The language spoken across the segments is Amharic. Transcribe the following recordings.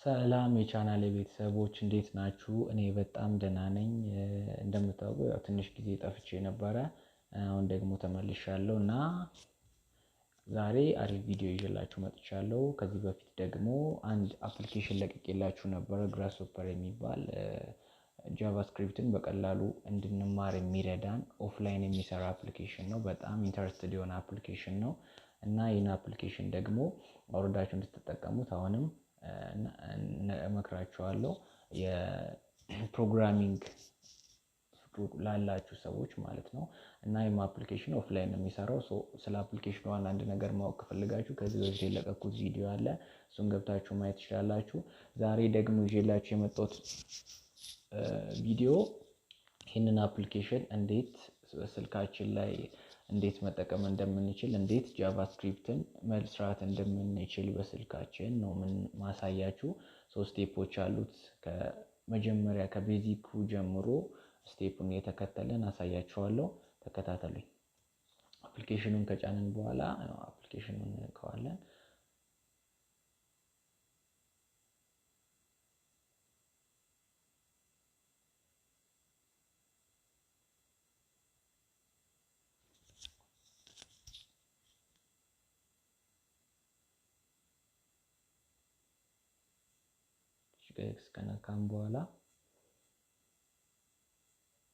ሰላም የቻናሌ ቤተሰቦች እንዴት ናችሁ? እኔ በጣም ደህና ነኝ። እንደምታውቁት ያው ትንሽ ጊዜ ጠፍቼ ነበረ። አሁን ደግሞ ተመልሻለሁ እና ዛሬ አሪፍ ቪዲዮ ይዤላችሁ መጥቻለሁ። ከዚህ በፊት ደግሞ አንድ አፕሊኬሽን ለቅቄላችሁ ነበረ፣ grasshopper የሚባል ጃቫስክሪፕትን በቀላሉ እንድንማር የሚረዳን ኦፍላይን የሚሰራ አፕሊኬሽን ነው። በጣም ኢንተረስትድ የሆነ አፕሊኬሽን ነው እና ይህን አፕሊኬሽን ደግሞ አውርዳችሁ እንድትጠቀሙት አሁንም እመክራችኋለሁ። የፕሮግራሚንግ ላላችሁ ሰዎች ማለት ነው። እና ይህም አፕሊኬሽን ኦፍላይን ነው የሚሰራው። ስለ አፕሊኬሽኑ አንድ ነገር ማወቅ ከፈለጋችሁ ከዚህ በፊት የለቀኩት ቪዲዮ አለ፣ እሱን ገብታችሁ ማየት ትችላላችሁ። ዛሬ ደግሞ ይዤላችሁ የመጣሁት ቪዲዮ ይህንን አፕሊኬሽን እንዴት ስልካችን ላይ እንዴት መጠቀም እንደምንችል፣ እንዴት ጃቫስክሪፕትን መስራት እንደምንችል በስልካችን ነው ማሳያችሁ። 3 ስቴፖች አሉት። ከመጀመሪያ ከቤዚኩ ጀምሮ ስቴፑን የተከተለን አሳያችኋለሁ። ተከታተሉኝ። አፕሊኬሽኑን ከጫንን በኋላ አፕሊኬሽኑን እንከዋለን። ከነካም በኋላ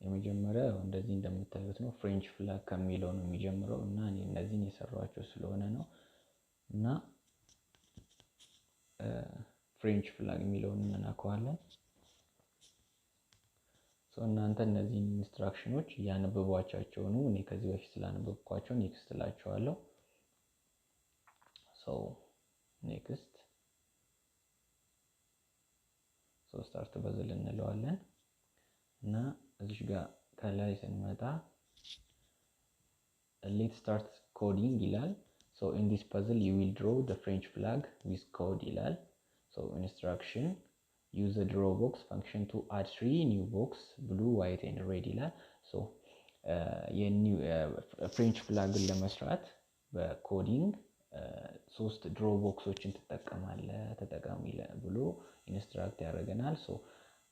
የመጀመሪያው እንደዚህ እንደምታዩት ነው። ፍሬንች ፍላግ ከሚለው ነው የሚጀምረው እና እኔ እነዚህን የሰራኋቸው ስለሆነ ነው። እና ፍሬንች ፍላግ የሚለውን እናከዋለን። እናንተ እነዚህን ኢንስትራክሽኖች እያነበቧቸው ነው። እኔ ከዚህ በፊት ስላነበብኳቸው ኔክስት እላቸዋለሁ። ኔክስት ስታርት በዝል እንለዋለን እና እዚህ ጋር ከላይ ስንመጣ let's start coding ይላል። in this puzzle you will draw the French flag with code ይላል። instruction use the draw box function to add 3 new box blue white and red ይላል። የኒው ፍሬንች ፍላግን ለመስራት በኮዲንግ 3 ድሮ ቦክሶችን ተጠቀሙ ብሎ ኢንስትራክት ያደርገናል።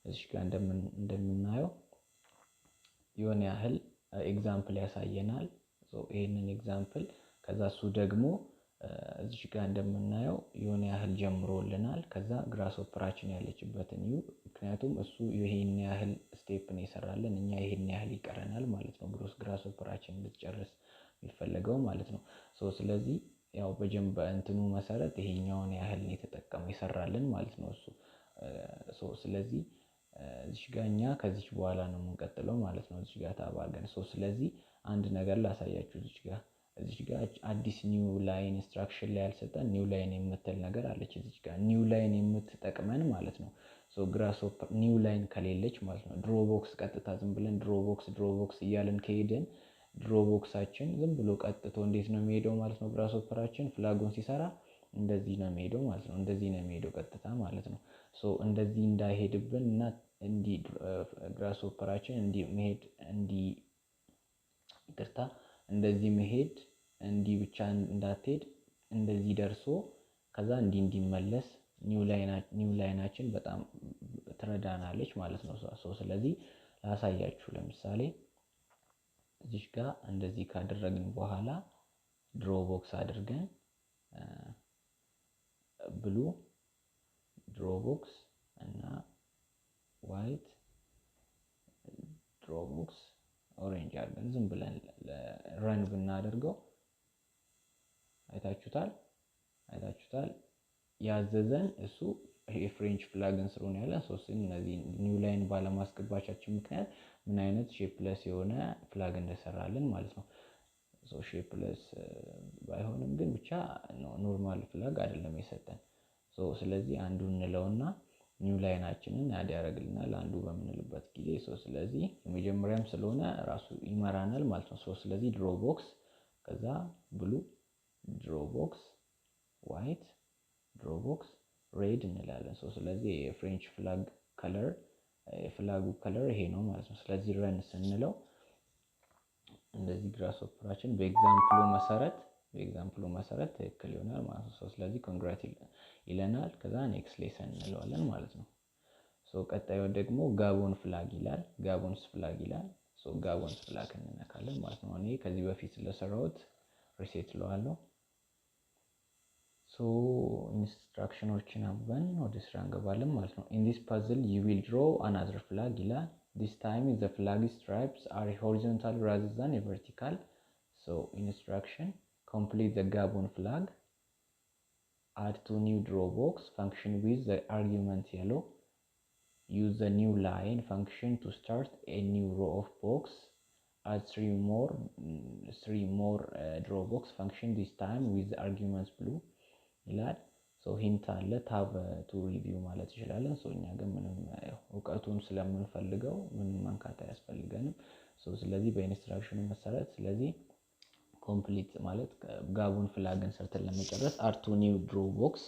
እዚህ ጋር እንደምናየው የሆነ ያህል ኤግዛምፕል ያሳየናል። ይሄንን ኤግዛምፕል ከዛ እሱ ደግሞ እዚህ ጋር እንደምናየው የሆነ ያህል ጀምሮልናል። ከዛ grasshopperችን ያለችበትን ምክንያቱም እሱ ይሄን ያህል ስቴፕ ነው ይሰራልን፣ እኛ ይሄን ያህል ይቀረናል ማለት ነው። grasshopperችን እንድትጨርስ የሚፈልገው ማለት ነው። ስለዚህ ያው በጀምባ እንትኑ መሰረት ይሄኛውን ያህል ነው የተጠቀመው ይሰራልን ማለት ነው እሱ። ስለዚህ እዚህ ጋር እኛ ከዚህ በኋላ ነው የምንቀጥለው ማለት ነው። እዚህ ጋር ታባርገን ስለዚህ አንድ ነገር ላሳያችሁ። እዚህ ጋር አዲስ ኒው ላይን ኢንስትራክሽን ላይ ያልሰጠን ኒው ላይን የምትል ነገር አለች። እዚህ ጋር ኒው ላይን የምትጠቅመን ማለት ነው። grasshopper ኒው ላይን ከሌለች ማለት ነው ድሮ ቦክስ ቀጥታ ዝም ብለን ድሮ ቦክስ እያልን ከሄድን ድሮ ቦክሳችን ዝም ብሎ ቀጥቶ እንዴት ነው የሚሄደው ማለት ነው። grasshopperችን ፍላጉን ሲሰራ እንደዚህ ነው የሚሄደው ማለት ነው። እንደዚህ ነው የሚሄደው ቀጥታ ማለት ነው። እንደዚህ እንዳይሄድብን እና እንዲ grasshopperችን እንዲ መሄድ እንደዚህ መሄድ እንዲ ብቻ እንዳትሄድ እንደዚህ ደርሶ ከዛ እንዲመለስ ኒው ላይናችን በጣም ትረዳናለች ማለት ነው። ስለዚህ ላሳያችሁ። ለምሳሌ እዚህ ጋር እንደዚህ ካደረግን በኋላ ድሮ ቦክስ አድርገን ብሉ ድሮ ቦክስ እና ዋይት ድሮ ቦክስ ኦሬንጅ አድርገን ዝም ብለን ረን ብናደርገው አይታችሁታል ያዘዘን እሱ ፍሬንች ፍላግን ስሩ ነው ያለን። እነዚህ ኒው ላይን ባለማስገባታችን ምክንያት ምን አይነት ሼፕለስ የሆነ ፍላግ እንደሰራልን ማለት ነው። ሼፕለስ ባይሆንም ግን ብቻ ኖርማል ፍላግ አይደለም የሰጠን። ስለዚህ አንዱ እንለውና ኒው ላይናችንን አድ ያደርግልናል አንዱ በምንልበት ጊዜ። ስለዚህ የመጀመሪያም ስለሆነ ራሱ ይመራናል ማለት ነው። ስለዚህ ድሮ ቦክስ ከዛ ብሉ ድሮ ቦክስ ዋይት ድሮ ቦክስ ሬድ እንላለን። ስለዚህ የፍሬንች ፍላግ ከለር የፍላጉ ከለር ይሄ ነው ማለት ነው። ስለዚህ ረን ስንለው እንደዚህ grasshopperችን በኤግዛምፕሉ መሰረት በኤግዛምፕሉ መሰረት ትክክል ይሆናል ማለት ነው። ስለዚህ ኮንግራት ይለናል። ከዛ ኔክስት ሌሰን እንለዋለን ማለት ነው። ቀጣዩ ደግሞ ጋቦን ፍላግ ይላል። ጋቦንስ ፍላግ ይላል። ጋቦንስ ፍላግ እንነካለን ማለት ነው። እኔ ከዚህ በፊት ስለሰራሁት ሪሴት ለዋለሁ። ኢንስትራክሽኖችን አንብበን ወደ ስራ እንገባለን ማለት ነው። in this puzzle you will draw another flag ይላል። this time the flag stripes are horizontal rather than vertical. Instruction: complete the Gabon flag. Add 2 new draw box function with the argument yellow. Use the new line function to start a new row of box. Add 3 more draw box function, this time with the arguments blue ይላል። ሂንት አለ ታብ ቱ ሪቪው ማለት ይችላል። እኛ ግን ምንም እውቀቱን ስለምንፈልገው ምንም መንካት አያስፈልገንም። ስለዚህ በኢንስትራክሽኑ መሰረት ስለዚህ ኮምፕሊት ማለት ጋቦን ፍላግን ሰርተን ለመጨረስ አር ቱ ኒው ድሮ ቦክስ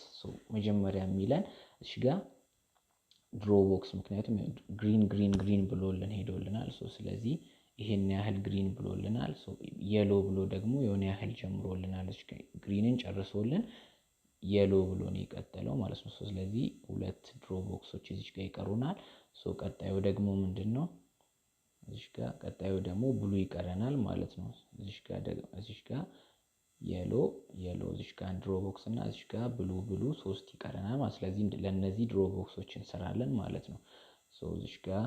መጀመሪያ የሚለን እሺ ጋር ድሮ ቦክስ ምክንያቱም ግሪን ብሎልን ሄዶልናል። ስለዚህ ይሄን ያህል ግሪን ብሎልናል። የሎ ብሎ ደግሞ የሆነ ያህል ጀምሮልናል። ግሪንን ጨርሶልን የሎ ብሎ ነው የቀጠለው ማለት ነው። ስለዚህ ሁለት ድሮ ቦክሶች እዚህ ጋር ይቀሩናል። ቀጣዩ ደግሞ ምንድነው? እዚህ ጋር ቀጣዩ ደግሞ ብሉ ይቀረናል ማለት ነው። እዚህ ጋር የሎ እዚህ ጋር ድሮ ቦክስ እና እዚህ ጋር ብሉ 3 ይቀረናል ማለት ስለዚህ ለነዚህ ድሮ ቦክሶችን እንሰራለን ማለት ነው። እዚህ ጋር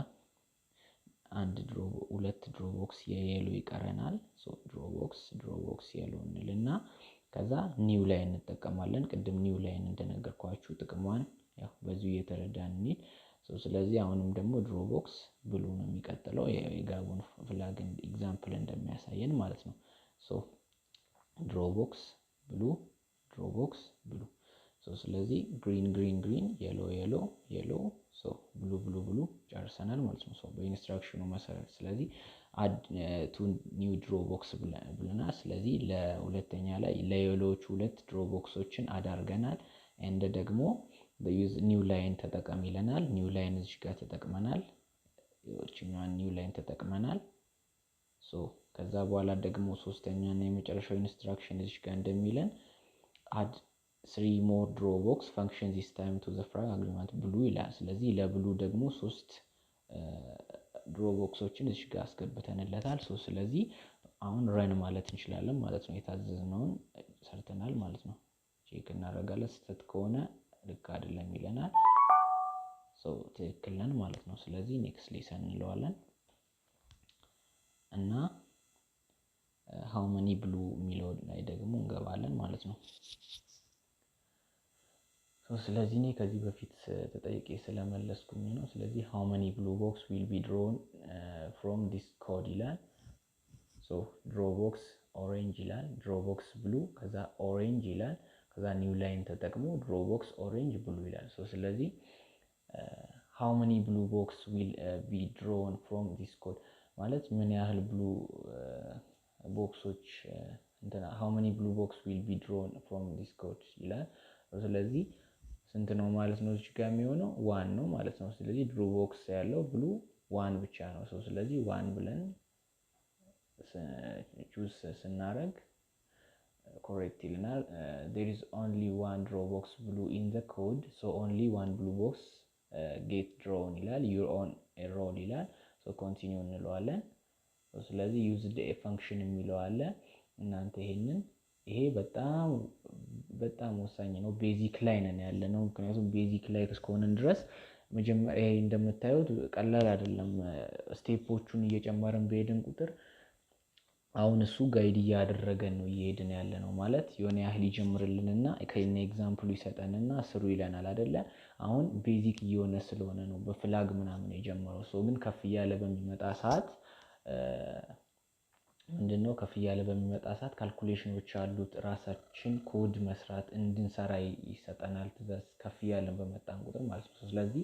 ሁለት ድሮ ቦክስ የየሎ ይቀረናል። ድሮ ቦክስ የሎ እንልና ከዛ ኒው ላይን እንጠቀማለን። ቅድም ኒው ላይን እንደነገርኳችሁ ጥቅሟን ያው በዚሁ እየተረዳን እንሂድ። ስለዚህ አሁንም ደግሞ ድሮ ቦክስ ብሉ ነው የሚቀጥለው የጋቦን ፍላግን ኤግዛምፕል እንደሚያሳየን ማለት ነው። ድሮ ቦክስ ብሉ ስለዚህ ግሪን የሎ ብሉ ጨርሰናል ማለት ነው። በኢንስትራክሽኑ መሰረት ስለዚህ አድ ቱ ኒው ድሮ ቦክስ ብለናል። ስለዚህ ለሁለተኛ ላይ ለየሎቹ ሁለት ድሮ ቦክሶችን አዳርገናል። እንደ ደግሞ በዩዝ ኒው ላይን ተጠቀም ይለናል። ኒው ላይን እዚህ ጋር ተጠቅመናል። እቺኛዋን ኒው ላይን ተጠቅመናል። ከዛ በኋላ ደግሞ ሶስተኛ እና የመጨረሻው ኢንስትራክሽን እዚህ ጋር እንደሚለን አድ 3 more draw box function this time to the frag agreement blue ይላል። ስለዚህ ለብሉ ደግሞ 3 ድሮ ቦክሶችን እዚህ ጋር አስገብተንለታል። ስለዚህ አሁን ረን ማለት እንችላለን ማለት ነው። የታዘዝነውን ሰርተናል ማለት ነው። ቼክ እናደርጋለን። ስህተት ከሆነ ልክ አይደለም ይለናል። ትክክል ነን ማለት ነው። ስለዚህ ኔክስት ሌሰን እንለዋለን እና how many blue የሚለው ላይ ደግሞ እንገባለን ማለት ነው። ስለዚህ እኔ ከዚህ በፊት ተጠይቄ ስለመለስኩኝ ነው። ስለዚህ how many blue box will be drawn from this code ይላል። draw box orange ይላል። draw box blue ከዛ orange ይላል። ከዛ ኒው ላይን ተጠቅሞ draw box orange blue ይላል። ስለዚህ how many blue box will be drawn from this code ማለት ምን ያህል ብሉ ቦክሶች how many blue box will be drawn from this code ይላል። ስለዚህ ስንት ነው ማለት ነው? እዚህ ጋር የሚሆነው 1 ነው ማለት ነው። ስለዚህ ድሮ ቦክስ ያለው ብሉ 1 ብቻ ነው። ስለዚህ 1 ብለን ቹዝ ስናደርግ ኮሬክት ይለናል። there is only one draw box blue in the code so only one blue box get drawn ይላል። you're on a roll ይላል። continue እንለዋለን። ስለዚህ use the function የሚለው አለ። እናንተ ይሄ በጣም ወሳኝ ነው። ቤዚክ ላይ ነን ያለነው። ምክንያቱም ቤዚክ ላይ እስከሆነን ድረስ መጀመሪያ ይሄ እንደምታዩት ቀላል አይደለም። ስቴፖቹን እየጨመረን በሄድን ቁጥር አሁን እሱ ጋይድ እያደረገን ነው እየሄድን ያለነው ማለት የሆነ ያህል ይጀምርልንና ከነ ኤግዛምፕሉ ይሰጠንና ስሩ ይለናል አይደለ? አሁን ቤዚክ እየሆነ ስለሆነ ነው በፍላግ ምናምን የጀመረው። ግን ከፍ እያለ በሚመጣ ሰዓት ምንድነው ከፍ እያለ በሚመጣ ሰዓት ካልኩሌሽኖች አሉት። ራሳችን ኮድ መስራት እንድንሰራ ይሰጠናል ትዕዛዝ ከፍ እያለ በመጣን ቁጥር ማለት ነው። ስለዚህ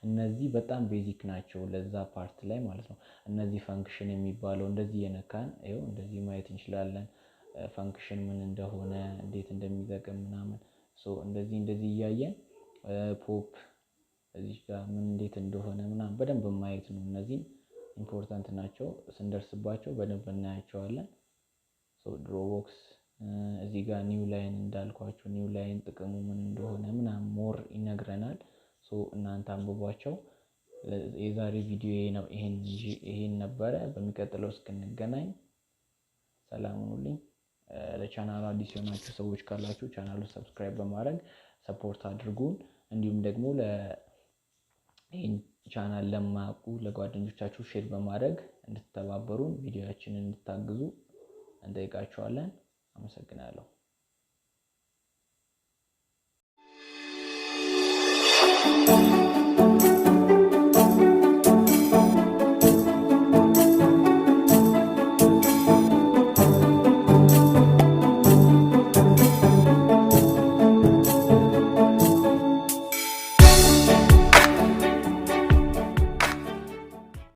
እነዚህ በጣም ቤዚክ ናቸው ለዛ ፓርት ላይ ማለት ነው። እነዚህ ፈንክሽን የሚባለው እንደዚህ የነካን ይኸው እንደዚህ ማየት እንችላለን። ፈንክሽን ምን እንደሆነ እንዴት እንደሚጠቅም ምናምን እንደዚህ እያየን ፖፕ እዚህ ጋር ምን እንዴት እንደሆነ ምናምን በደንብ ማየት ነው። እነዚህ ኢምፖርታንት ናቸው። ስንደርስባቸው በደንብ እናያቸዋለን። ድሮ ቦክስ እዚህ ጋር ኒው ላይን እንዳልኳችሁ ኒው ላይን ጥቅሙ ምን እንደሆነ ምናምን ሞር ይነግረናል። እናንተ አንብቧቸው። የዛሬ ቪዲዮ ነው ይሄን ነበረ። በሚቀጥለው እስክንገናኝ ሰላም ሁኑልኝ። ለቻናሉ አዲስ የሆናችሁ ሰዎች ካላችሁ ቻናሉን ሰብስክራይብ በማድረግ ሰፖርት አድርጉን። እንዲሁም ደግሞ ይሄን ቻናል ለማያውቁ ለጓደኞቻችሁ ሼር በማድረግ እንድትተባበሩን ቪዲዮአችንን እንድታግዙ እንጠይቃችኋለን። አመሰግናለሁ።